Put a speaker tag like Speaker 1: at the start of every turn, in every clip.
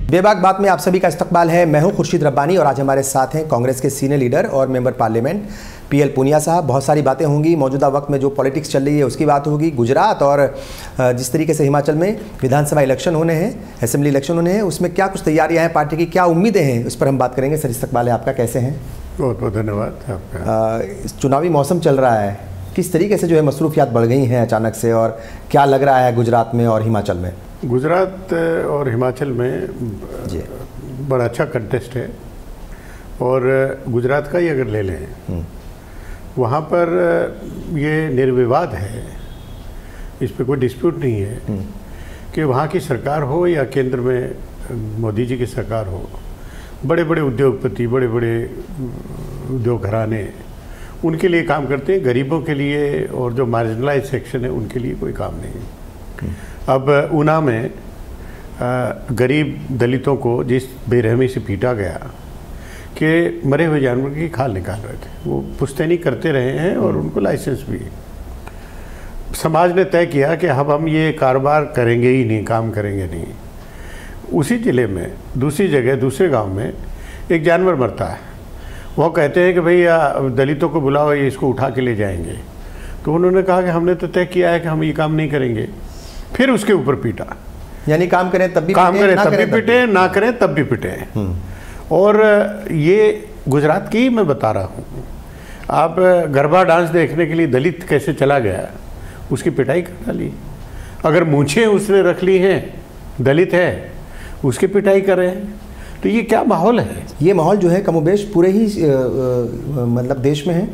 Speaker 1: बेबाक बात में आप सभी का इस्तकबाल है। मैं हूं खुर्शीद रब्बानी और आज हमारे साथ हैं कांग्रेस के सीनियर लीडर और मेंबर पार्लियामेंट पीएल पूनिया साहब। बहुत सारी बातें होंगी, मौजूदा वक्त में जो पॉलिटिक्स चल रही है उसकी बात होगी, गुजरात और जिस तरीके से हिमाचल में विधानसभा इलेक्शन होने हैं, असेंबली इलेक्शन होने हैं, उसमें क्या कुछ तैयारियाँ हैं, पार्टी की क्या उम्मीदें हैं, उस पर हम बात करेंगे। सर, इस्तकबाल है आपका, कैसे हैं?
Speaker 2: बहुत बहुत धन्यवाद आपका।
Speaker 1: चुनावी मौसम चल रहा है, किस तरीके से जो है मसरूफियात बढ़ गई हैं अचानक से, और क्या लग रहा है गुजरात में और हिमाचल में?
Speaker 2: गुजरात और हिमाचल में
Speaker 1: जी
Speaker 2: बड़ा अच्छा कंटेस्ट है। और गुजरात का ही अगर ले लें, वहाँ पर ये निर्विवाद है, इस पे कोई डिस्प्यूट नहीं है कि वहाँ की सरकार हो या केंद्र में मोदी जी की सरकार हो, बड़े बड़े उद्योगपति, बड़े बड़े उद्योग घराने उनके लिए काम करते हैं, गरीबों के लिए और जो मार्जिनलाइज सेक्शन है उनके लिए कोई काम नहीं। अब ऊना में गरीब दलितों को जिस बेरहमी से पीटा गया कि मरे हुए जानवर की खाल निकाल रहे थे, वो पुश्तैनी करते रहे हैं और उनको लाइसेंस भी। समाज ने तय किया कि अब हम ये कारोबार करेंगे ही नहीं, काम करेंगे नहीं। उसी ज़िले में दूसरी जगह दूसरे गांव में एक जानवर मरता है, वो कहते हैं कि भैया दलितों को बुलाओ, ये इसको उठा के ले जाएंगे। तो उन्होंने कहा कि हमने तो तय किया है कि हम ये काम नहीं करेंगे। फिर उसके ऊपर पीटा,
Speaker 1: यानी काम करें तब भी
Speaker 2: काम करें तब भी पिटे, ना करें तब भी पिटे। और ये गुजरात की मैं बता रहा हूँ। आप गरबा डांस देखने के लिए दलित कैसे चला गया, उसकी पिटाई कर डाली। अगर मूछें उसने रख ली हैं, दलित है, उसकी पिटाई कर रहे हैं। तो ये क्या माहौल है? ये
Speaker 1: माहौल जो है कमोबेश पूरे ही मतलब देश में है,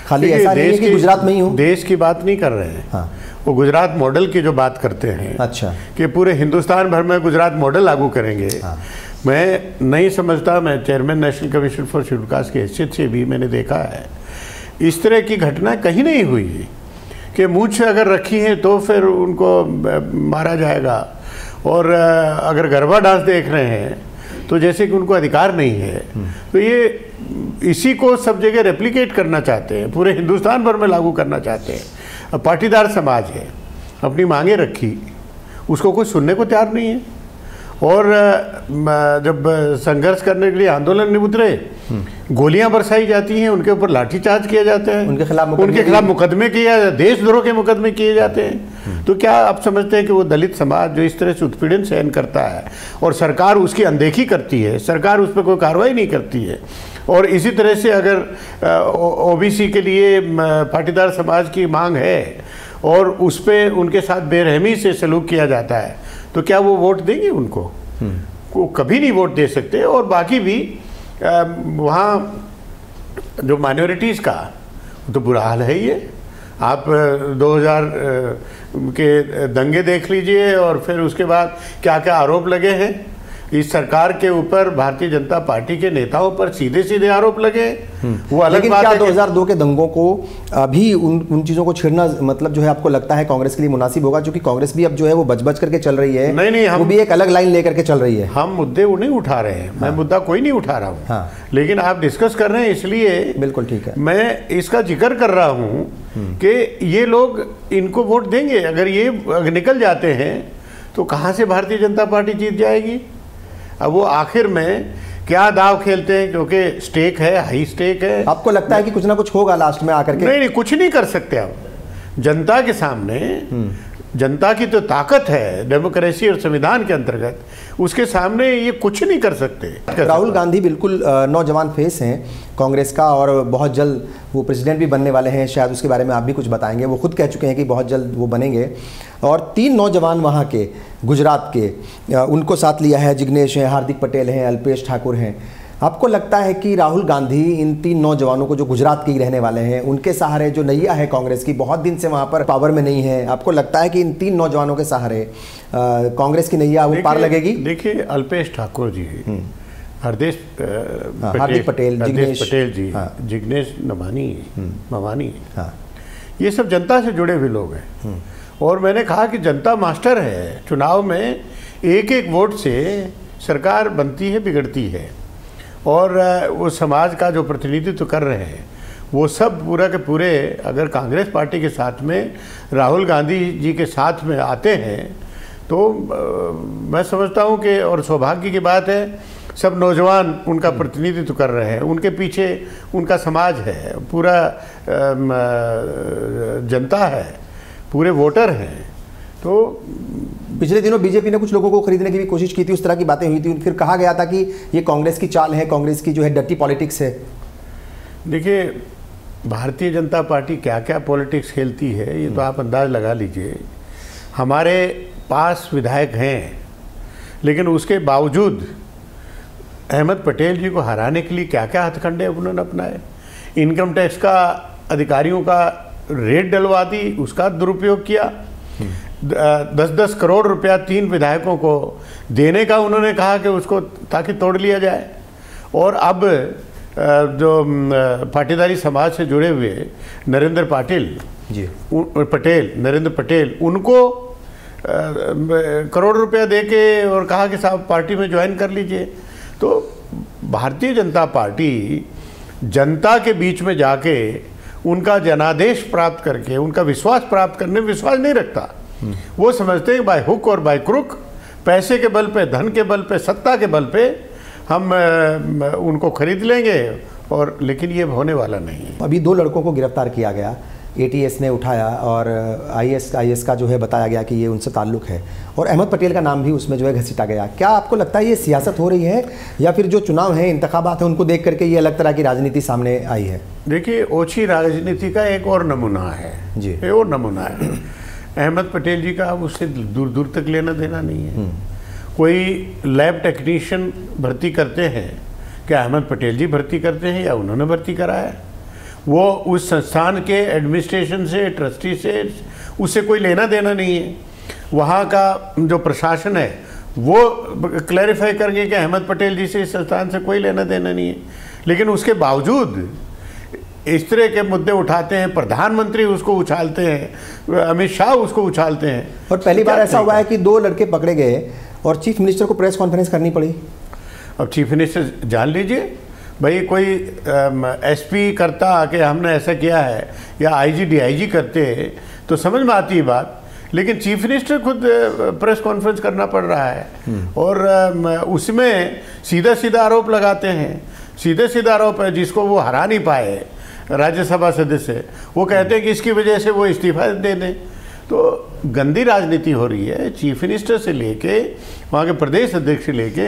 Speaker 1: खाली ऐसा नहीं है कि गुजरात में ही हो।
Speaker 2: देश की बात नहीं कर रहे हैं।
Speaker 1: हाँ।
Speaker 2: वो गुजरात मॉडल की जो बात करते हैं,
Speaker 1: अच्छा, कि
Speaker 2: पूरे हिंदुस्तान भर में गुजरात मॉडल लागू करेंगे। हाँ। मैं नहीं समझता। मैं chairman national commission for schedule caste की हैसियत से भी मैंने देखा है, इस तरह की घटना कहीं नहीं हुई कि मूंछ अगर रखी है तो फिर उनको मारा जाएगा, और अगर गरबा डांस देख रहे हैं तो जैसे कि उनको अधिकार नहीं है। तो ये इसी को सब जगह रेप्लिकेट करना चाहते हैं, पूरे हिंदुस्तान भर में लागू करना चाहते हैं। अब पाटीदार समाज है, अपनी मांगे रखी, उसको कोई सुनने को तैयार नहीं है। और जब संघर्ष करने के लिए आंदोलन में उतरे, गोलियां बरसाई जाती हैं, उनके ऊपर लाठीचार्ज किया जाता है, उनके खिलाफ मुकदमे किए जाते हैं, देशद्रोह के मुकदमे किए जाते हैं। तो क्या आप समझते हैं कि वो दलित समाज जो इस तरह से उत्पीड़न सहन करता है और सरकार उसकी अनदेखी करती है, सरकार उस पर कोई कार्रवाई नहीं करती है, और इसी तरह से अगर ओबीसी के लिए पाटीदार समाज की मांग है और उस पर उनके साथ बेरहमी से सलूक किया जाता है, तो क्या वो वोट देंगे उनको? वो कभी नहीं वोट दे सकते। और बाकी भी वहाँ जो माइनॉरिटीज़ का तो बुरा हाल है। ये आप 2000 के दंगे देख लीजिए, और फिर उसके बाद क्या क्या आरोप लगे हैं इस सरकार के ऊपर। भारतीय जनता पार्टी के नेताओं पर सीधे सीधे आरोप लगे। वो अलग बात है।
Speaker 1: 2002 के दंगों को अभी उन चीज़ों को छेड़ना मतलब जो है आपको लगता है कांग्रेस के लिए मुनासिब होगा? क्योंकि कांग्रेस भी अब जो है वो बच करके चल रही है।
Speaker 2: नहीं,
Speaker 1: वो भी एक अलग लाइन लेकर के चल रही है।
Speaker 2: हम मुद्दे वो नहीं उठा रहे हैं। मैं मुद्दा कोई नहीं उठा रहा हूँ।
Speaker 1: हाँ।
Speaker 2: लेकिन आप डिस्कस कर रहे हैं, इसलिए
Speaker 1: बिल्कुल ठीक है,
Speaker 2: मैं इसका जिक्र कर रहा हूँ कि ये लोग इनको वोट देंगे। अगर ये निकल जाते हैं तो कहाँ से भारतीय जनता पार्टी जीत जाएगी? अब वो आखिर में क्या दाव खेलते हैं, क्योंकि स्टेक है, हाई स्टेक है।
Speaker 1: आपको लगता है कि कुछ ना कुछ होगा लास्ट में आकर के?
Speaker 2: नहीं, कुछ नहीं कर सकते आप। जनता के सामने, जनता की तो ताकत है डेमोक्रेसी और संविधान के अंतर्गत, उसके सामने ये कुछ नहीं कर सकते।
Speaker 1: राहुल गांधी बिल्कुल नौजवान फेस हैं कांग्रेस का, और बहुत जल्द वो प्रेसिडेंट भी बनने वाले हैं, शायद उसके बारे में आप भी कुछ बताएंगे। वो खुद कह चुके हैं कि बहुत जल्द वो बनेंगे। और 3 नौजवान वहाँ के गुजरात के, उनको साथ लिया है, जिग्नेश हैं, हार्दिक पटेल हैं, अल्पेश ठाकुर हैं। आपको लगता है कि राहुल गांधी इन 3 नौजवानों को, जो गुजरात के ही रहने वाले हैं, उनके सहारे जो नैया है कांग्रेस की, बहुत दिन से वहाँ पर पावर में नहीं है, आपको लगता है कि इन 3 नौजवानों के सहारे कांग्रेस की नैया वो पार लगेगी?
Speaker 2: देखिए, अल्पेश ठाकुर जी,
Speaker 1: हार्दिक पटेल, जिग्नेश
Speaker 2: पटेल जी, जिग्नेश मवानी, ये सब जनता से जुड़े हुए लोग हैं। और मैंने कहा कि जनता मास्टर है। चुनाव में एक एक वोट से सरकार बनती है, बिगड़ती है। और वो समाज का जो प्रतिनिधित्व कर रहे हैं, वो सब पूरा के पूरे अगर कांग्रेस पार्टी के साथ में, राहुल गांधी जी के साथ में आते हैं, तो मैं समझता हूँ कि, और सौभाग्य की बात है, सब नौजवान उनका प्रतिनिधित्व कर रहे हैं, उनके पीछे उनका समाज है, पूरा जनता है, पूरे वोटर हैं। तो
Speaker 1: पिछले दिनों बीजेपी ने कुछ लोगों को खरीदने की भी कोशिश की थी, उस तरह की बातें हुई थी, फिर कहा गया था कि ये कांग्रेस की चाल है, कांग्रेस की जो है डर्टी पॉलिटिक्स है।
Speaker 2: देखिए, भारतीय जनता पार्टी क्या क्या पॉलिटिक्स खेलती है ये तो आप अंदाज लगा लीजिए। हमारे पास विधायक हैं, लेकिन उसके बावजूद अहमद पटेल जी को हराने के लिए क्या क्या हथकंडे उन्होंने अपनाए। इनकम टैक्स का अधिकारियों का रेट डलवा दी, उसका दुरुपयोग किया। 10-10 करोड़ रुपया 3 विधायकों को देने का उन्होंने कहा कि उसको ताकि तोड़ लिया जाए। और अब जो पाटीदारी समाज से जुड़े हुए नरेंद्र पटेल उनको करोड़ रुपया देके और कहा कि साहब पार्टी में ज्वाइन कर लीजिए। तो भारतीय जनता पार्टी जनता के बीच में जाके उनका जनादेश प्राप्त करके उनका विश्वास प्राप्त करने में विश्वास नहीं रखता। वो समझते हैं बाय हुक और बाय क्रुक, पैसे के बल पे, धन के बल पे, सत्ता के बल पे हम उनको खरीद लेंगे, और लेकिन ये होने वाला नहीं है।
Speaker 1: अभी 2 लड़कों को गिरफ्तार किया गया, ATS ने उठाया और IS का जो है बताया गया कि ये उनसे ताल्लुक़ है, और अहमद पटेल का नाम भी उसमें जो है घसीटा गया। क्या आपको लगता है ये सियासत हो रही है, या फिर जो चुनाव है, इंतखाबात है, उनको देख करके ये अलग तरह की राजनीति सामने आई है?
Speaker 2: देखिए, ओछी राजनीति का एक और नमूना है जी, एक और नमूना है। अहमद पटेल जी का उससे दूर दूर तक लेना देना नहीं है। कोई लैब टेक्नीशियन भर्ती करते हैं, क्या अहमद पटेल जी भर्ती करते हैं या उन्होंने भर्ती कराया? वो उस संस्थान के एडमिनिस्ट्रेशन से, ट्रस्टी से, उससे कोई लेना देना नहीं है। वहाँ का जो प्रशासन है वो क्लैरिफाई करके कि अहमद पटेल जी से, इस संस्थान से कोई लेना देना नहीं है। लेकिन उसके बावजूद इस तरह के मुद्दे उठाते हैं, प्रधानमंत्री उसको उछालते हैं, अमित शाह उसको उछालते हैं।
Speaker 1: और पहली बार ऐसा हुआ है कि 2 लड़के पकड़े गए और चीफ मिनिस्टर को प्रेस कॉन्फ्रेंस करनी पड़ी।
Speaker 2: अब चीफ मिनिस्टर जान लीजिए भाई, कोई SP करता कि हमने ऐसा किया है, या IG DIG करते तो समझ में आती है बात, लेकिन चीफ मिनिस्टर खुद प्रेस कॉन्फ्रेंस करना पड़ रहा है, और उसमें सीधा सीधा आरोप लगाते हैं। सीधे सीधा आरोप है, जिसको वो हरा नहीं पाए राज्यसभा सदस्य, वो कहते हैं कि इसकी वजह से वो इस्तीफा दे दें। तो गंदी राजनीति हो रही है। चीफ मिनिस्टर से लेके, वहाँ के प्रदेश अध्यक्ष से लेके,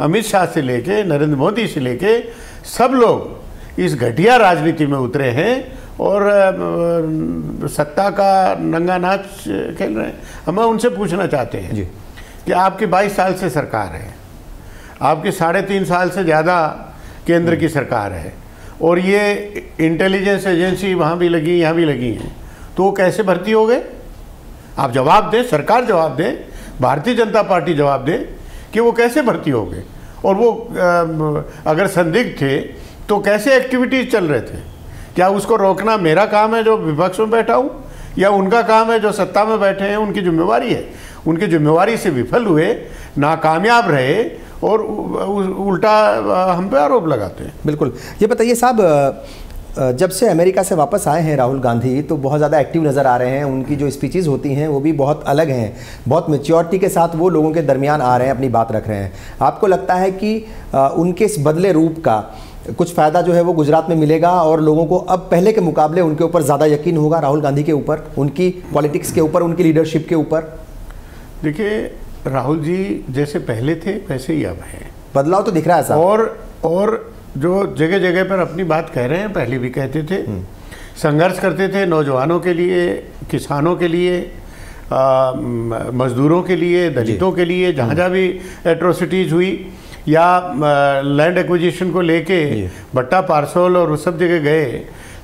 Speaker 2: अमित शाह से लेके, नरेंद्र मोदी से लेके, सब लोग इस घटिया राजनीति में उतरे हैं और सत्ता का नंगा नाच खेल रहे हैं। हम उनसे पूछना चाहते हैं कि आपकी 22 साल से सरकार है, आपकी 3.5 साल से ज़्यादा केंद्र की सरकार है, और ये इंटेलिजेंस एजेंसी वहाँ भी लगी, यहाँ भी लगी हैं, तो वो कैसे भर्ती हो गए? आप जवाब दें, सरकार जवाब दे, भारतीय जनता पार्टी जवाब दे कि वो कैसे भर्ती हो गए, और वो अगर संदिग्ध थे तो कैसे एक्टिविटीज़ चल रहे थे? क्या उसको रोकना मेरा काम है जो विपक्ष में बैठा हूँ, या उनका काम है जो सत्ता में बैठे हैं? उनकी जिम्मेवारी है। उनकी जिम्मेवारी से विफल हुए, नाकामयाब रहे, और उल्टा हम पे आरोप लगाते हैं।
Speaker 1: बिल्कुल। ये बताइए साहब, जब से अमेरिका से वापस आए हैं राहुल गांधी, तो बहुत ज़्यादा एक्टिव नज़र आ रहे हैं। उनकी जो स्पीचेज़ होती हैं वो भी बहुत अलग हैं, बहुत मैच्योरिटी के साथ वो लोगों के दरमियान आ रहे हैं, अपनी बात रख रहे हैं। आपको लगता है कि उनके इस बदले रूप का कुछ फ़ायदा जो है वो गुजरात में मिलेगा, और लोगों को अब पहले के मुकाबले उनके ऊपर ज़्यादा यकीन होगा, राहुल गांधी के ऊपर, उनकी पॉलिटिक्स के ऊपर, उनकी लीडरशिप के ऊपर?
Speaker 2: देखिए, राहुल जी जैसे पहले थे वैसे ही अब हैं।
Speaker 1: बदलाव तो दिख रहा है साहब।
Speaker 2: और जो जगह जगह पर अपनी बात कह रहे हैं, पहले भी कहते थे, संघर्ष करते थे नौजवानों के लिए, किसानों के लिए, मजदूरों के लिए, दलितों के लिए। जहाँ जहाँ भी एट्रोसिटीज़ हुई, या लैंड एक्विजिशन को लेके भट्टा पार्सल और उस सब जगह गए,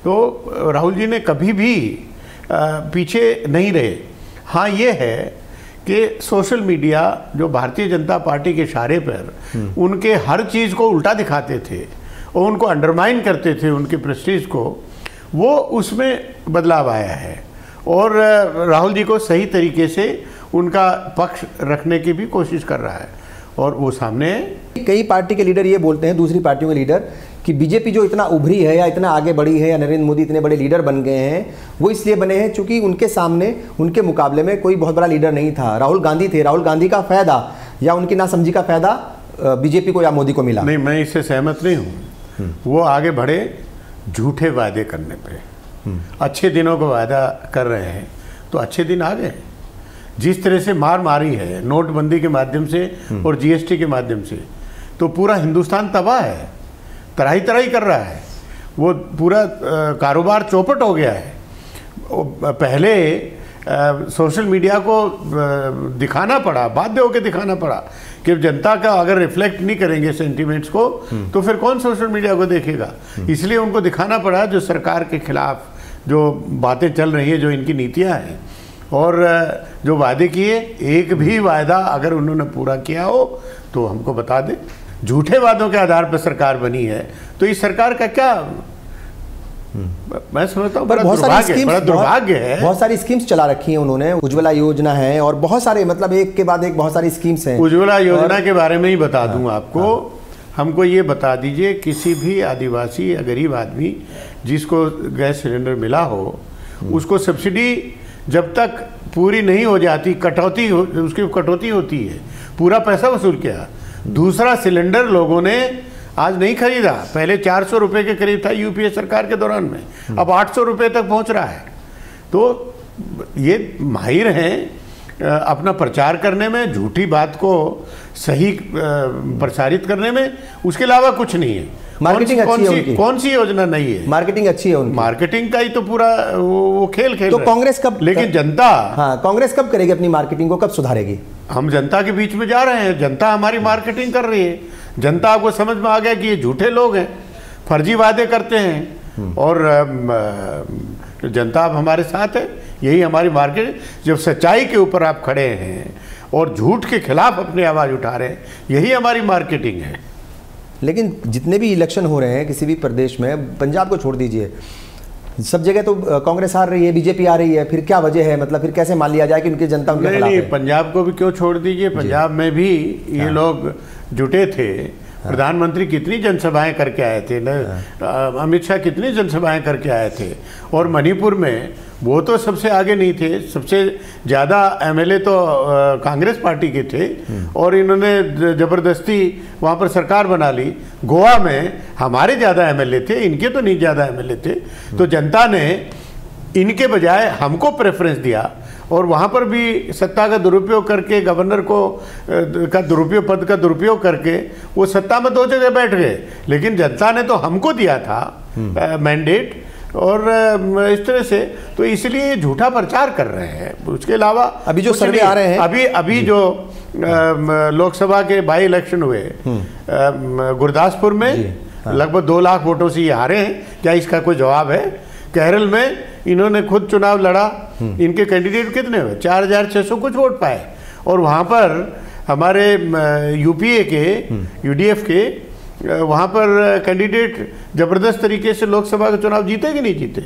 Speaker 2: तो राहुल जी ने कभी भी पीछे नहीं रहे। हाँ, ये है कि सोशल मीडिया जो भारतीय जनता पार्टी के इशारे पर उनके हर चीज़ को उल्टा दिखाते थे और उनको अंडरमाइन करते थे, उनके प्रेस्टीज को, वो उसमें बदलाव आया है। और राहुल जी को सही तरीके से उनका पक्ष रखने की भी कोशिश कर रहा है, और वो सामने है।
Speaker 1: कई पार्टी के लीडर ये बोलते हैं, दूसरी पार्टियों के लीडर, कि बीजेपी जो इतना उभरी है या इतना आगे बढ़ी है या नरेंद्र मोदी इतने बड़े लीडर बन गए हैं, वो इसलिए बने हैं क्योंकि उनके सामने, उनके मुकाबले में कोई बहुत बड़ा लीडर नहीं था। राहुल गांधी थे। राहुल गांधी का फायदा या उनकी नासमझी का फायदा बीजेपी को या मोदी को मिला?
Speaker 2: नहीं, मैं इससे सहमत नहीं हूँ। वो आगे बढ़े झूठे वादे करने पे। अच्छे दिनों का वादा कर रहे हैं तो अच्छे दिन आ गए। जिस तरह से मार मारी है नोटबंदी के माध्यम से और जीएसटी के माध्यम से, तो पूरा हिंदुस्तान तबाह है, तराही तराही कर रहा है। वो पूरा कारोबार चौपट हो गया है। पहले सोशल मीडिया को दिखाना पड़ा, बाध्य होकर दिखाना पड़ा कि जनता का अगर रिफ्लेक्ट नहीं करेंगे सेंटिमेंट्स को तो फिर कौन सोशल मीडिया को देखेगा। इसलिए उनको दिखाना पड़ा जो सरकार के खिलाफ जो बातें चल रही है, जो इनकी नीतियां हैं और जो वादे किए, एक भी वायदा अगर उन्होंने पूरा किया हो तो हमको बता दें। झूठे वादों के आधार पर सरकार बनी है तो इस सरकार का क्या, मैं समझता हूँ बड़ा दुर्भाग्य है।
Speaker 1: बहुत सारी स्कीम्स चला रखी हैं उन्होंने, उज्ज्वला योजना है और बहुत सारे, मतलब एक के बाद एक बहुत सारी स्कीम्स हैं।
Speaker 2: उज्ज्वला योजना के बारे में ही बता दूं आपको। हमको ये बता दीजिए, किसी भी आदिवासी या गरीब आदमी जिसको गैस सिलेंडर मिला हो, उसको सब्सिडी जब तक पूरी नहीं हो जाती, उसकी कटौती होती है, पूरा पैसा वसूल किया। दूसरा सिलेंडर लोगों ने आज नहीं खरीदा। पहले 400 रुपये के करीब था यूपीए सरकार के दौरान में, अब 800 रुपये तक पहुंच रहा है। तो ये माहिर हैं अपना प्रचार करने में, झूठी बात को सही प्रसारित करने में, उसके अलावा कुछ नहीं है।
Speaker 1: मार्केटिंग अच्छी है उनकी।
Speaker 2: कौन सी योजना नहीं है?
Speaker 1: मार्केटिंग अच्छी है उनकी।
Speaker 2: मार्केटिंग का ही तो पूरा वो खेल
Speaker 1: तो कांग्रेस कब,
Speaker 2: लेकिन जनता,
Speaker 1: हाँ, कांग्रेस कब करेगी अपनी मार्केटिंग को, कब सुधारेगी?
Speaker 2: हम जनता के बीच में जा रहे हैं, जनता हमारी मार्केटिंग कर रही है। जनता को समझ में आ गया कि ये झूठे लोग हैं, फर्जी वादे करते हैं और जनता अब हमारे साथ है। यही हमारी मार्केट। जब सच्चाई के ऊपर आप खड़े हैं और झूठ के खिलाफ अपनी आवाज़ उठा रहे हैं, यही हमारी मार्केटिंग है।
Speaker 1: लेकिन जितने भी इलेक्शन हो रहे हैं किसी भी प्रदेश में, पंजाब को छोड़ दीजिए, सब जगह तो कांग्रेस हार रही है, बीजेपी आ रही है। फिर क्या वजह है? मतलब फिर कैसे मान लिया जाए कि उनकी जनता उनके खिलाफ है?
Speaker 2: नहीं, पंजाब को भी क्यों छोड़ दीजिए, पंजाब में भी ये लोग जुटे थे। प्रधानमंत्री कितनी जनसभाएं करके आए थे न, अमित शाह कितनी जनसभाएं करके आए थे। और मणिपुर में वो तो सबसे आगे नहीं थे, सबसे ज़्यादा एमएलए तो कांग्रेस पार्टी के थे और इन्होंने ज़बरदस्ती वहाँ पर सरकार बना ली। गोवा में हमारे ज़्यादा एमएलए थे, इनके तो नहीं ज़्यादा एमएलए थे। तो जनता ने इनके बजाय हमको प्रेफरेंस दिया और वहाँ पर भी सत्ता का दुरुपयोग करके, गवर्नर को पद का दुरुपयोग करके वो सत्ता में 2 जगह बैठ गए। लेकिन जनता ने तो हमको दिया था मैंडेट और इस तरह से, तो इसलिए झूठा प्रचार कर रहे हैं। उसके अलावा
Speaker 1: अभी जो सर्वे आ रहे हैं,
Speaker 2: अभी जो लोकसभा के बाई इलेक्शन हुए गुरदासपुर में लगभग 2 लाख वोटों से ये हारे हैं। क्या इसका कोई जवाब है? केरल में इन्होंने खुद चुनाव लड़ा, इनके कैंडिडेट कितने हुए? 4600 कुछ वोट पाए। और वहाँ पर हमारे यूपीए के, यूडीएफ के वहाँ पर कैंडिडेट जबरदस्त तरीके से लोकसभा का चुनाव जीते कि नहीं जीते।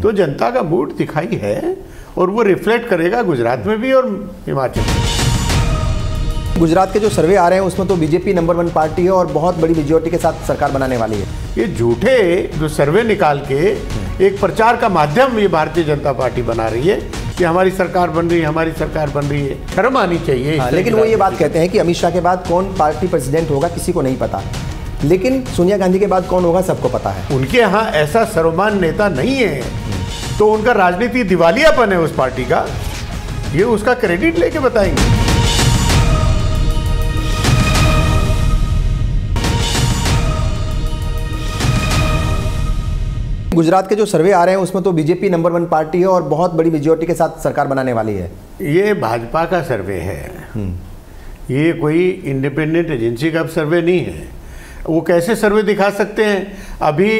Speaker 2: तो जनता का मूड दिखाई है और वो रिफ्लेक्ट करेगा गुजरात में भी और हिमाचल में।
Speaker 1: गुजरात के जो सर्वे आ रहे हैं उसमें तो बीजेपी नंबर 1 पार्टी है और बहुत बड़ी मेजोरिटी के साथ सरकार बनाने वाली है।
Speaker 2: ये झूठे जो सर्वे निकाल के एक प्रचार का माध्यम ये भारतीय जनता पार्टी बना रही है कि हमारी सरकार बन रही है, हमारी सरकार बन रही है। शर्म आनी चाहिए।
Speaker 1: लेकिन वो ये बात कहते हैं कि अमित शाह के बाद कौन पार्टी प्रेसिडेंट होगा किसी को नहीं पता, लेकिन सोनिया गांधी के बाद कौन होगा सबको पता है।
Speaker 2: उनके यहाँ ऐसा सर्वमान्य नेता नहीं है तो उनका राजनीति दिवालियापन है उस पार्टी का, ये उसका क्रेडिट लेके बताएंगे।
Speaker 1: गुजरात के जो सर्वे आ रहे हैं उसमें तो बीजेपी नंबर 1 पार्टी है और बहुत बड़ी मेजोरिटी के साथ सरकार बनाने वाली है।
Speaker 2: ये भाजपा का सर्वे है, ये कोई इंडिपेंडेंट एजेंसी का सर्वे नहीं है। वो कैसे सर्वे दिखा सकते हैं? अभी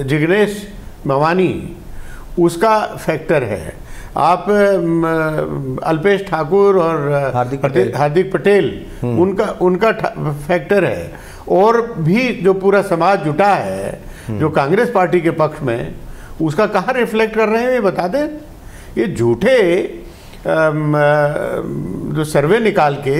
Speaker 2: जिग्नेश मेवानी उसका फैक्टर है, आप अल्पेश ठाकुर और हार्दिक पटेल उनका फैक्टर है, और भी जो पूरा समाज जुटा है जो कांग्रेस पार्टी के पक्ष में, उसका कहाँ रिफ्लेक्ट कर रहे हैं ये बता दें। ये झूठे जो सर्वे निकाल के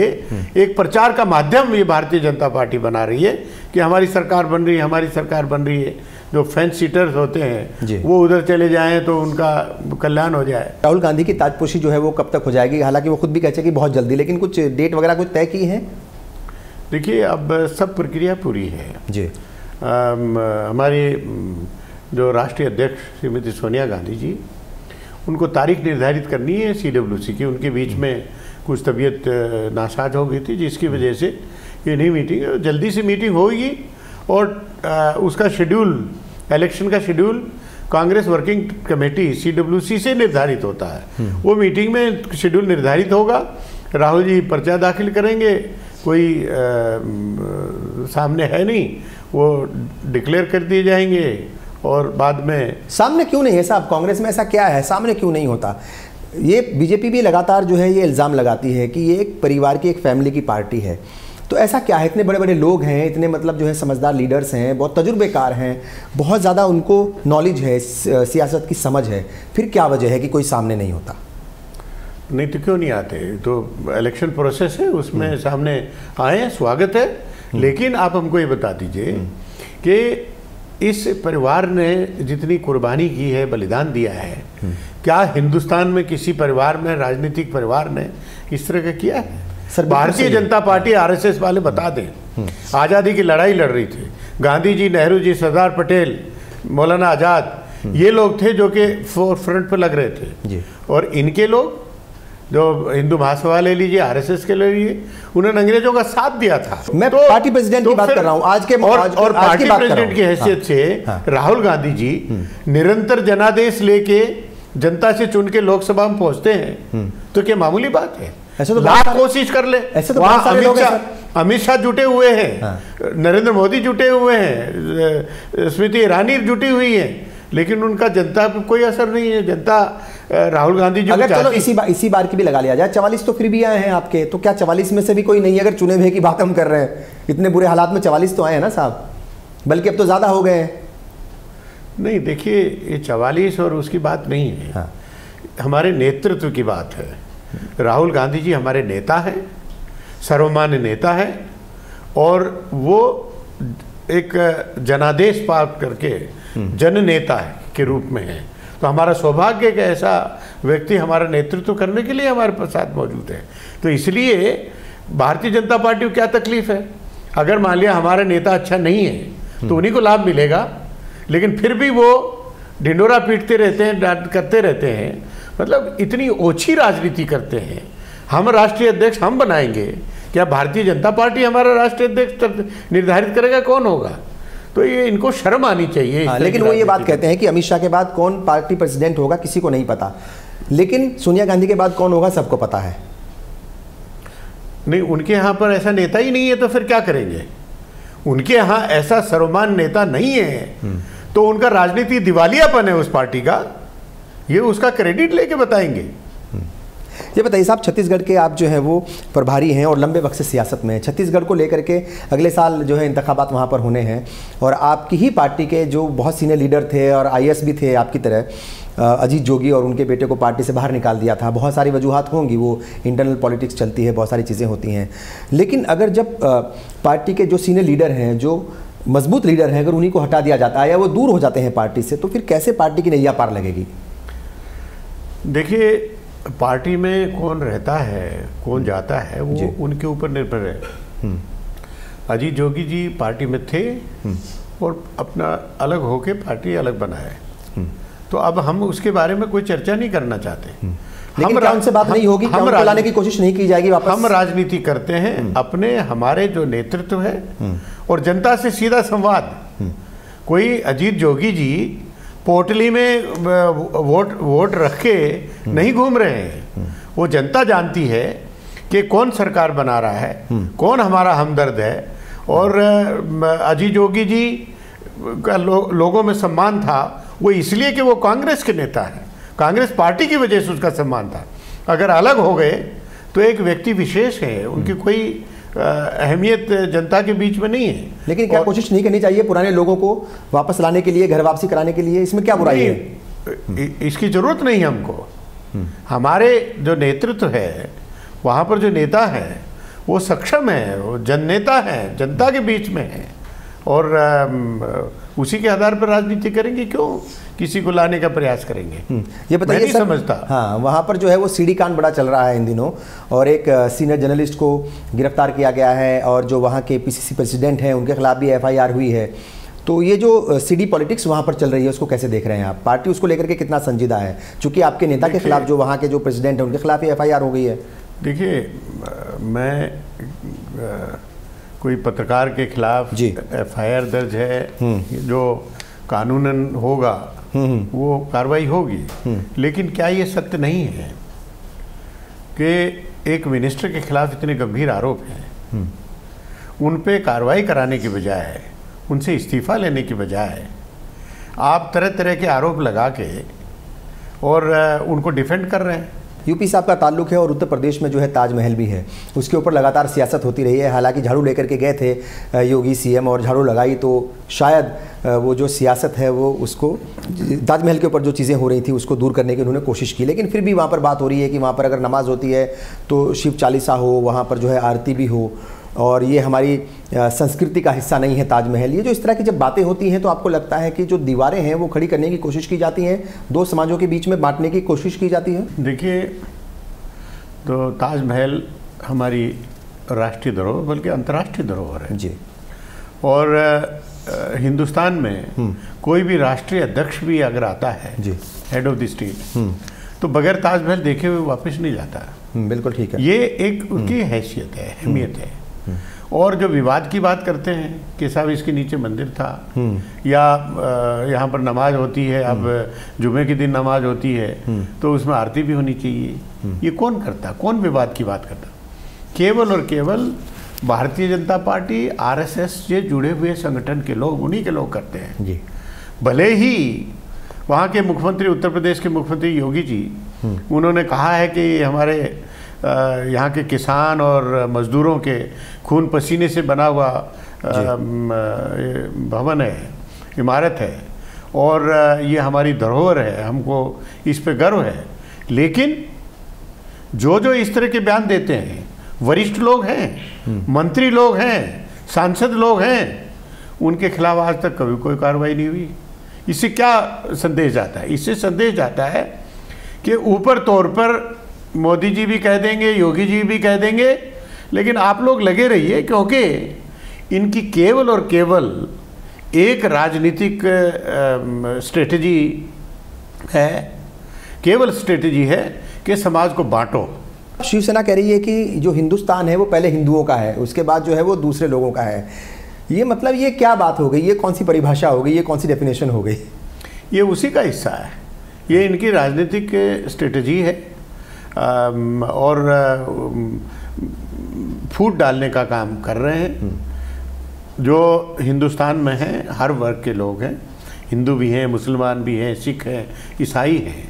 Speaker 2: एक प्रचार का माध्यम ये भारतीय जनता पार्टी बना रही है कि हमारी सरकार बन रही है, हमारी सरकार बन रही है। जो फेंस सीटर्स होते हैं वो उधर चले जाएं तो उनका कल्याण हो जाए।
Speaker 1: राहुल गांधी की ताजपोशी जो है वो कब तक हो जाएगी? हालांकि वो खुद भी कहते हैं कि बहुत जल्दी, लेकिन कुछ डेट वगैरह कुछ तय की है?
Speaker 2: देखिए, अब सब प्रक्रिया पूरी है
Speaker 1: जी।
Speaker 2: हमारी जो राष्ट्रीय अध्यक्ष श्रीमती सोनिया गांधी जी, उनको तारीख निर्धारित करनी है CWC की। उनके बीच में कुछ तबीयत नासाज हो गई थी, जिसकी वजह से ये नहीं मीटिंग, जल्दी से मीटिंग होगी और उसका शेड्यूल, इलेक्शन का schedule Congress working committee CWC से निर्धारित होता है। वो मीटिंग में शेड्यूल निर्धारित होगा, राहुल जी पर्चा दाखिल करेंगे, कोई सामने है नहीं, वो डिक्लेयर कर दिए जाएंगे और बाद में। सामने क्यों नहीं है साहब? कांग्रेस में ऐसा क्या है, सामने क्यों नहीं होता? ये बीजेपी भी लगातार जो है ये इल्ज़ाम लगाती है कि ये एक परिवार की, एक फैमिली की पार्टी है। तो ऐसा क्या है? इतने बड़े बड़े लोग हैं, इतने मतलब जो है समझदार लीडर्स हैं, बहुत तजुर्बेकार हैं, बहुत ज़्यादा उनको नॉलेज है, सियासत की समझ है, फिर क्या वजह है कि कोई सामने नहीं होता? नहीं तो क्यों नहीं आते? तो इलेक्शन प्रोसेस है, उसमें सामने आए, स्वागत है। लेकिन आप हमको ये बता दीजिए कि इस परिवार ने जितनी कुर्बानी की है, बलिदान दिया है, क्या हिंदुस्तान में किसी परिवार में, राजनीतिक परिवार ने इस तरह का किया है? भारतीय जनता पार्टी, RSS वाले बता दें, आज़ादी की लड़ाई लड़ रही थी। गांधी जी, नेहरू जी, सरदार पटेल, मौलाना आज़ाद, ये लोग थे जो कि फ्रंट पर लग रहे थे। और इनके लोग जो हिंदू महासभा ले लीजिए, RSS के ले लीजिए, उन्होंने अंग्रेजों का साथ दिया था।
Speaker 1: मैं तो पार्टी प्रेसिडेंट की बात कर रहा हूं आज के,
Speaker 2: और पार्टी प्रेसिडेंट की हैसियत से राहुल गांधी जी निरंतर जनादेश लेके जनता से चुन के लोकसभा में पहुंचते हैं, तो क्या मामूली बात है? ऐसे तो लाख कोशिश कर ले। ऐसे तो अमित शाह जुटे हुए हैं, नरेंद्र मोदी जुटे हुए हैं, स्मृति ईरानी जुटी हुई है, लेकिन उनका जनता पर कोई असर नहीं है। जनता राहुल गांधी जी, अगर चलो
Speaker 1: इसी बार की भी लगा लिया जाए, 44 तो फिर भी आए हैं आपके, तो क्या 44 में से भी कोई नहीं? अगर चुने हुए की बात हम कर रहे हैं, इतने बुरे हालात में 44 तो आए हैं ना साहब, बल्कि अब तो ज़्यादा हो गए हैं।
Speaker 2: नहीं, देखिए, ये 44 और उसकी बात नहीं है, हमारे नेतृत्व की बात है। राहुल गांधी जी हमारे नेता हैं, सर्वमान्य नेता हैं, और वो एक जनादेश पार करके जन नेता के रूप में है। तो हमारा सौभाग्य कि ऐसा व्यक्ति हमारा नेतृत्व करने के लिए हमारे साथ मौजूद है। तो इसलिए भारतीय जनता पार्टी को क्या तकलीफ है? अगर मान लिया हमारा नेता अच्छा नहीं है तो उन्हीं को लाभ मिलेगा, लेकिन फिर भी वो ढिंडोरा पीटते रहते हैं, डांट करते रहते हैं, मतलब इतनी ओछी राजनीति करते हैं। हम राष्ट्रीय अध्यक्ष हम बनाएंगे, क्या भारतीय जनता पार्टी हमारा राष्ट्रीय अध्यक्ष निर्धारित करेगा? कौन होगा? तो ये इनको शर्म आनी चाहिए।
Speaker 1: लेकिन वो ये बात कहते हैं कि अमित शाह के बाद कौन पार्टी प्रेसिडेंट होगा किसी को नहीं पता, लेकिन सोनिया गांधी के बाद कौन होगा सबको पता है।
Speaker 2: नहीं, उनके यहाँ पर ऐसा नेता ही नहीं है, तो फिर क्या करेंगे? उनके यहाँ ऐसा सर्वमान्य नेता नहीं है, तो उनका राजनीति दिवालियापन है उस पार्टी का, ये उसका क्रेडिट लेके बताएंगे।
Speaker 1: ये बताइए साहब, छत्तीसगढ़ के आप जो है वो प्रभारी हैं और लंबे वक्त से सियासत में हैं। छत्तीसगढ़ को लेकर के अगले साल जो है इंतखाबात वहाँ पर होने हैं, और आपकी ही पार्टी के जो बहुत सीनियर लीडर थे और IAS भी थे आपकी तरह, अजीत जोगी, और उनके बेटे को पार्टी से बाहर निकाल दिया था। बहुत सारी वजूहात होंगी, वो इंटरनल पॉलिटिक्स चलती है, बहुत सारी चीज़ें होती हैं। लेकिन अगर जब पार्टी के जो सीनियर लीडर हैं, जो मजबूत लीडर हैं, अगर उन्हीं को हटा दिया जाता है या वो दूर हो जाते हैं पार्टी से, तो फिर कैसे पार्टी की नैया पार लगेगी?
Speaker 2: देखिए, पार्टी में कौन रहता है, कौन जाता है, वो उनके ऊपर निर्भर है। अजीत जोगी जी पार्टी में थे और अपना अलग होके पार्टी अलग बनाए, तो अब हम उसके बारे में कोई चर्चा नहीं करना चाहते।
Speaker 1: लेकिन क्या उनसे बात नहीं होगी? हम लाने की कोशिश नहीं की जाएगी वापस?
Speaker 2: हम राजनीति करते हैं अपने, हमारे जो नेतृत्व है और जनता से सीधा संवाद। कोई अजीत जोगी जी पोटली में वोट रख के नहीं घूम रहे हैं, वो जनता जानती है कि कौन सरकार बना रहा है, कौन हमारा हमदर्द है। और अजीत जोगी जी का लोगों में सम्मान था, वो इसलिए कि वो कांग्रेस के नेता हैं, कांग्रेस पार्टी की वजह से उसका सम्मान था। अगर अलग हो गए तो एक व्यक्ति विशेष है, उनकी कोई अहमियत जनता के बीच में नहीं है।
Speaker 1: लेकिन क्या कोशिश नहीं करनी चाहिए पुराने लोगों को वापस लाने के लिए, घर वापसी कराने के लिए? इसमें क्या बुराई है?
Speaker 2: इसकी जरूरत नहीं है हमको। हमारे जो नेतृत्व है, वहाँ पर जो नेता है वो सक्षम है, वो जननेता है, जनता के बीच में है, और उसी के आधार पर राजनीति करेंगे। क्यों किसी को लाने का प्रयास करेंगे?
Speaker 1: ये बताइए सर,
Speaker 2: समझता।
Speaker 1: हाँ, वहाँ पर जो है वो सीडी कांड बड़ा चल रहा है इन दिनों, और एक सीनियर जर्नलिस्ट को गिरफ्तार किया गया है, और जो वहाँ के पीसीसी प्रेसिडेंट हैं उनके खिलाफ भी एफआईआर हुई है। तो ये जो सीडी पॉलिटिक्स वहाँ पर चल रही है उसको कैसे देख रहे हैं आप? पार्टी उसको लेकर के कितना संजीदा है, चूंकि आपके नेता के खिलाफ, जो वहाँ के जो प्रेसिडेंट हैं उनके खिलाफ ही एफआईआर हो गई है।
Speaker 2: देखिए, मैं कोई पत्रकार के खिलाफ एफआईआर दर्ज है, जो कानूनन होगा वो कार्रवाई होगी, लेकिन क्या ये सत्य नहीं है कि एक मिनिस्टर के खिलाफ इतने गंभीर आरोप हैं, उन पे कार्रवाई कराने की बजाय, उनसे इस्तीफा लेने की बजाय आप तरह तरह के आरोप लगा के और उनको डिफेंड कर रहे हैं?
Speaker 1: यूपी से आपका ताल्लुक है, और उत्तर प्रदेश में जो है ताजमहल भी है, उसके ऊपर लगातार सियासत होती रही है। हालांकि झाड़ू लेकर के गए थे योगी सीएम, और झाड़ू लगाई तो शायद वो जो सियासत है वो उसको, ताजमहल के ऊपर जो चीज़ें हो रही थी उसको दूर करने की उन्होंने कोशिश की। लेकिन फिर भी वहाँ पर बात हो रही है कि वहाँ पर अगर नमाज होती है तो शिव चालीसा हो, वहाँ पर जो है आरती भी हो, और ये हमारी संस्कृति का हिस्सा नहीं है ताजमहल। ये जो इस तरह की जब बातें होती हैं तो आपको लगता है कि जो दीवारें हैं वो खड़ी करने की कोशिश की जाती हैं, दो समाजों के बीच में बांटने की कोशिश की जाती है?
Speaker 2: देखिए, तो ताजमहल हमारी राष्ट्रीय धरोहर, बल्कि अंतर्राष्ट्रीय धरोहर है
Speaker 1: जी।
Speaker 2: और हिंदुस्तान में कोई भी राष्ट्रीय अध्यक्ष भी अगर आता है जी, हेड ऑफ द स्टेट, तो बगैर ताजमहल देखे हुए वापस नहीं जाता।
Speaker 1: बिल्कुल ठीक है।
Speaker 2: ये एक उनकी हैसियत है, अहमियत है। और जो विवाद की बात करते हैं कि साहब इसके नीचे मंदिर था, या यहाँ पर नमाज होती है, अब जुमे के दिन नमाज होती है तो उसमें आरती भी होनी चाहिए, ये कौन करता? कौन विवाद की बात करता? केवल और केवल भारतीय जनता पार्टी, आरएसएस से जुड़े हुए संगठन के लोग, उन्हीं के लोग करते हैं जी। भले ही वहाँ के मुख्यमंत्री, उत्तर प्रदेश के मुख्यमंत्री योगी जी, उन्होंने कहा है कि हमारे यहाँ के किसान और मजदूरों के खून पसीने से बना हुआ भवन है, इमारत है, और ये हमारी धरोहर है, हमको इस पे गर्व है। लेकिन जो जो इस तरह के बयान देते हैं, वरिष्ठ लोग हैं, मंत्री लोग हैं, सांसद लोग हैं, उनके खिलाफ आज तक कभी कोई कार्रवाई नहीं हुई। इससे क्या संदेश जाता है? इससे संदेश जाता है कि ऊपर तौर पर मोदी जी भी कह देंगे, योगी जी भी कह देंगे, लेकिन आप लोग लगे रहिए, क्योंकि इनकी केवल और केवल एक राजनीतिक स्ट्रेटजी है, केवल स्ट्रेटजी है कि समाज को बांटो।
Speaker 1: शिवसेना कह रही है कि जो हिंदुस्तान है वो पहले हिंदुओं का है, उसके बाद जो है वो दूसरे लोगों का है। ये मतलब ये क्या बात हो गई? ये कौन सी परिभाषा हो गई? ये कौन सी डेफिनेशन हो गई?
Speaker 2: ये उसी का हिस्सा है, ये इनकी राजनीतिक स्ट्रेटजी है, और फूट डालने का काम कर रहे हैं। जो हिंदुस्तान में हैं, हर वर्ग के लोग हैं, हिंदू भी हैं, मुसलमान भी हैं, सिख हैं, ईसाई हैं,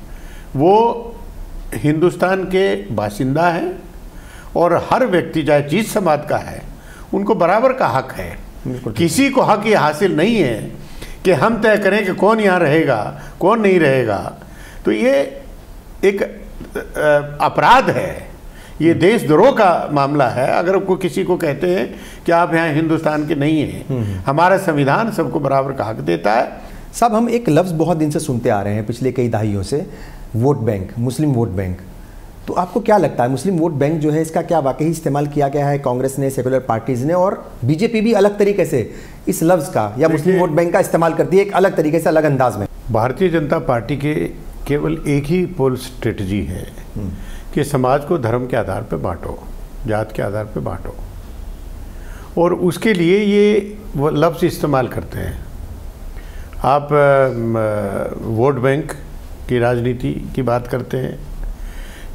Speaker 2: वो हिंदुस्तान के बासिंदा हैं, और हर व्यक्ति चाहे जिस समाज का है उनको बराबर का हक है। किसी को हक ये हासिल नहीं है कि हम तय करें कि कौन यहाँ रहेगा, कौन नहीं रहेगा। तो ये एक अपराध है, ये देशद्रोह का मामला है। अगर कोई किसी को कहते हैं कि आप यहाँ हिंदुस्तान के नहीं हैं, हमारा संविधान सबको बराबर का हक देता है।
Speaker 1: साहब, हम एक लफ्ज़ बहुत दिन से सुनते आ रहे हैं पिछले कई दहाइयों से, वोट बैंक, मुस्लिम वोट बैंक। तो आपको क्या लगता है, मुस्लिम वोट बैंक जो है इसका क्या वाकई इस्तेमाल किया गया है कांग्रेस ने, सेकुलर पार्टीज़ ने, और बीजेपी भी अलग तरीके से इस लफ्ज़ का या मुस्लिम वोट बैंक का इस्तेमाल करती है एक अलग तरीके से, अलग अंदाज में?
Speaker 2: भारतीय जनता पार्टी के केवल एक ही पोल स्ट्रेटजी है कि समाज को धर्म के आधार पर बांटो, जात के आधार पर बांटो, और उसके लिए ये वो लफ्ज़ इस्तेमाल करते हैं। आप वोट बैंक की राजनीति की बात करते हैं,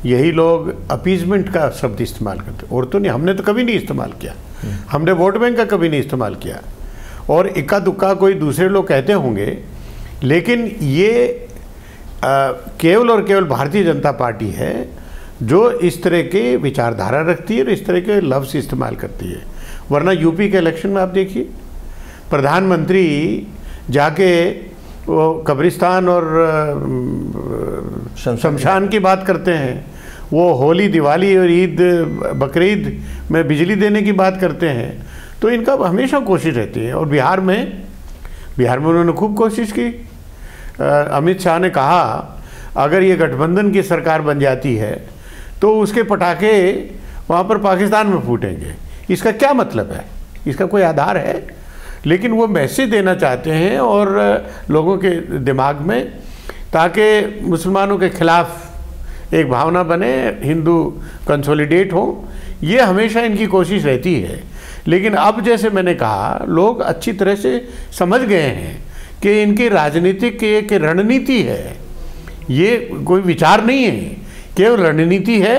Speaker 2: यही लोग अपीजमेंट का शब्द इस्तेमाल करते हैं। और तो नहीं, हमने तो कभी नहीं इस्तेमाल किया, हमने वोट बैंक का कभी नहीं इस्तेमाल किया, और इक्का दुक्का कोई दूसरे लोग कहते होंगे, लेकिन ये केवल और केवल भारतीय जनता पार्टी है जो इस तरह के विचारधारा रखती है और इस तरह के लफ्ज़ इस्तेमाल करती है। वरना यूपी के इलेक्शन में आप देखिए, प्रधानमंत्री जाके वो कब्रिस्तान और शमशान की बात करते हैं, वो होली, दिवाली और ईद, बकरीद में बिजली देने की बात करते हैं। तो इनका हमेशा कोशिश रहती है। और बिहार में उन्होंने खूब कोशिश की। अमित शाह ने कहा अगर ये गठबंधन की सरकार बन जाती है तो उसके पटाखे वहाँ पर पाकिस्तान में फूटेंगे। इसका क्या मतलब है? इसका कोई आधार है? लेकिन वो मैसेज देना चाहते हैं और लोगों के दिमाग में, ताकि मुसलमानों के खिलाफ एक भावना बने, हिंदू कंसोलिडेट हो। ये हमेशा इनकी कोशिश रहती है। लेकिन अब जैसे मैंने कहा, लोग अच्छी तरह से समझ गए हैं कि इनकी राजनीतिक एक रणनीति है, ये कोई विचार नहीं है, केवल रणनीति है।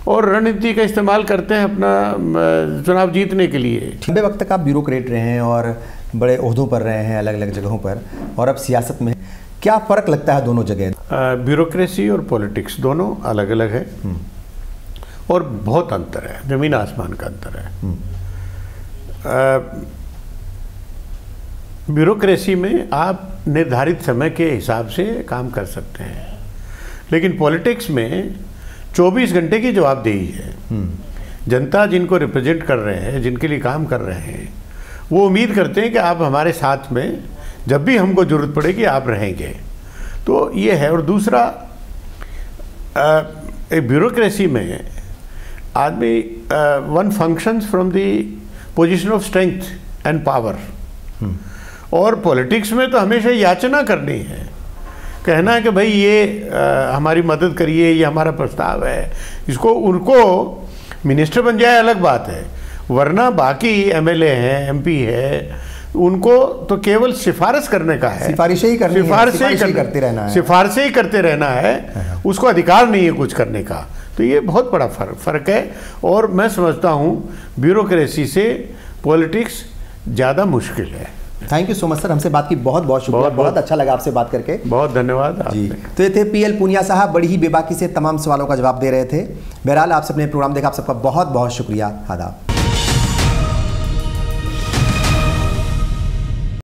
Speaker 2: और रणनीति का इस्तेमाल करते हैं अपना चुनाव जीतने के लिए।
Speaker 1: लंबे वक्त तक आप ब्यूरोक्रेट रहे हैं और बड़े ओहदों पर रहे हैं अलग अलग जगहों पर, और अब सियासत में क्या फ़र्क लगता है दोनों जगह?
Speaker 2: ब्यूरोक्रेसी और पॉलिटिक्स दोनों अलग अलग है और बहुत अंतर है, ज़मीन आसमान का अंतर है। ब्यूरोक्रेसी में आप निर्धारित समय के हिसाब से काम कर सकते हैं, लेकिन पॉलिटिक्स में 24 घंटे की जवाबदेही है। जनता जिनको रिप्रेजेंट कर रहे हैं, जिनके लिए काम कर रहे हैं, वो उम्मीद करते हैं कि आप हमारे साथ में जब भी हमको ज़रूरत पड़ेगी आप रहेंगे। तो ये है। और दूसरा, एक ब्यूरोक्रेसी में आदमी one functions from the position of strength and power. और पॉलिटिक्स में तो हमेशा याचना करनी है, कहना है कि भाई ये हमारी मदद करिए, ये हमारा प्रस्ताव है, इसको उनको मिनिस्टर बन जाए अलग बात है, वरना बाकी एमएलए हैं, एमपी है, उनको तो केवल सिफारिश करने का है,
Speaker 1: सिफारिशें ही
Speaker 2: करते रहना है, उसको अधिकार नहीं है कुछ करने का। तो ये बहुत बड़ा फर्क है। और मैं समझता हूँ ब्यूरोक्रेसी से पॉलिटिक्स ज़्यादा मुश्किल है।
Speaker 1: Thank you so much sir, हमसे बात की बहुत बहुत शुक्रिया, बहुत अच्छा लगा आपसे बात करके।
Speaker 2: बहुत धन्यवाद
Speaker 1: जी। तो ये थे पीएल पूनिया साहब, बड़ी ही बेबाकी से तमाम सवालों का जवाब दे रहे थे। बहरहाल आपसे अपने प्रोग्राम देखा, आप सबका बहुत बहुत शुक्रिया। आदाब।